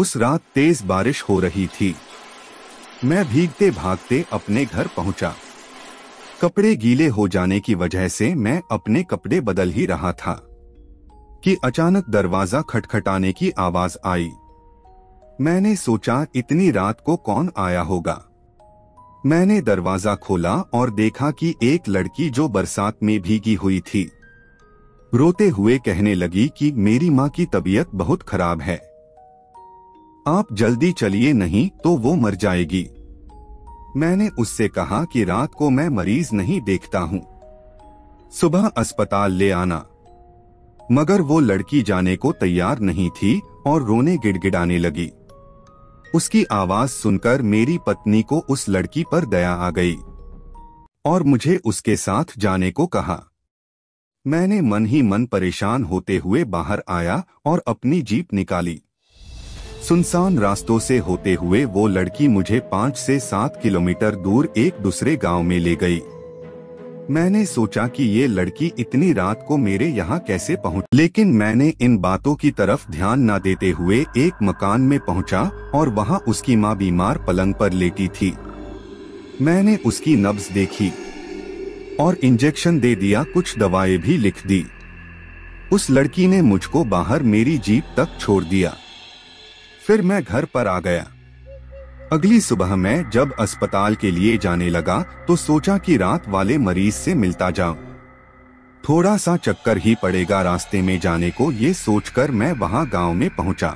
उस रात तेज बारिश हो रही थी। मैं भीगते भागते अपने घर पहुंचा। कपड़े गीले हो जाने की वजह से मैं अपने कपड़े बदल ही रहा था कि अचानक दरवाजा खटखटाने की आवाज आई। मैंने सोचा इतनी रात को कौन आया होगा। मैंने दरवाजा खोला और देखा कि एक लड़की जो बरसात में भीगी हुई थी रोते हुए कहने लगी कि मेरी माँ की तबीयत बहुत खराब है, आप जल्दी चलिए नहीं तो वो मर जाएगी। मैंने उससे कहा कि रात को मैं मरीज नहीं देखता हूँ, सुबह अस्पताल ले आना। मगर वो लड़की जाने को तैयार नहीं थी और रोने गिड़गिड़ाने लगी। उसकी आवाज सुनकर मेरी पत्नी को उस लड़की पर दया आ गई और मुझे उसके साथ जाने को कहा। मैंने मन ही मन परेशान होते हुए बाहर आया और अपनी जीप निकाली। सुनसान रास्तों से होते हुए वो लड़की मुझे 5 से 7 किलोमीटर दूर एक दूसरे गांव में ले गई। मैंने सोचा कि ये लड़की इतनी रात को मेरे यहाँ कैसे पहुंच, लेकिन मैंने इन बातों की तरफ ध्यान न देते हुए एक मकान में पहुंचा और वहां उसकी माँ बीमार पलंग पर लेटी थी। मैंने उसकी नब्ज देखी और इंजेक्शन दे दिया, कुछ दवाएं भी लिख दी। उस लड़की ने मुझको बाहर मेरी जीप तक छोड़ दिया। फिर मैं घर पर आ गया। अगली सुबह मैं जब अस्पताल के लिए जाने लगा तो सोचा कि रात वाले मरीज से मिलता जाऊं। थोड़ा सा चक्कर ही पड़ेगा रास्ते में जाने को, ये सोचकर मैं वहां गांव में पहुंचा।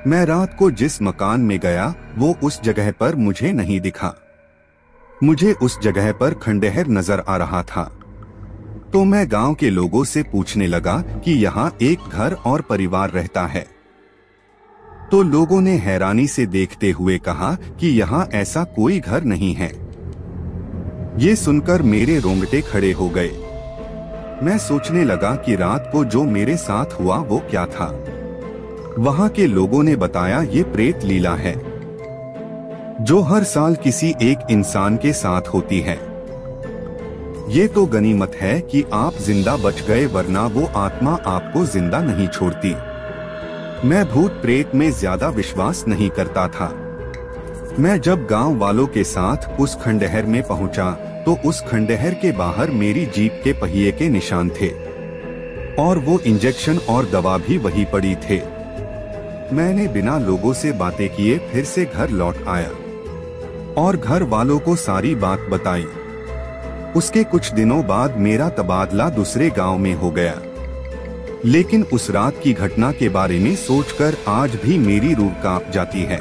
मैं रात को जिस मकान में गया वो उस जगह पर मुझे नहीं दिखा। मुझे उस जगह पर खंडहर नजर आ रहा था। तो मैं गांव के लोगों से पूछने लगा कि यहाँ एक घर और परिवार रहता है। तो लोगों ने हैरानी से देखते हुए कहा कि यहाँ ऐसा कोई घर नहीं है। ये सुनकर मेरे रोंगटे खड़े हो गए। मैं सोचने लगा कि रात को जो मेरे साथ हुआ वो क्या था। वहाँ के लोगों ने बताया ये प्रेत लीला है जो हर साल किसी एक इंसान के साथ होती है। ये तो गनीमत है कि आप जिंदा बच गए, वरना वो आत्मा आपको जिंदा नहीं छोड़ती। मैं भूत प्रेत में ज्यादा विश्वास नहीं करता था। मैं जब गांव वालों के साथ उस खंडहर में पहुंचा तो उस खंडहर के बाहर मेरी जीप के पहिए के निशान थे और वो इंजेक्शन और दवा भी वही पड़ी थे। मैंने बिना लोगों से बातें किए फिर से घर लौट आया और घर वालों को सारी बात बताई। उसके कुछ दिनों बाद मेरा तबादला दूसरे गांव में हो गया। लेकिन उस रात की घटना के बारे में सोचकर आज भी मेरी रूह कांप जाती है।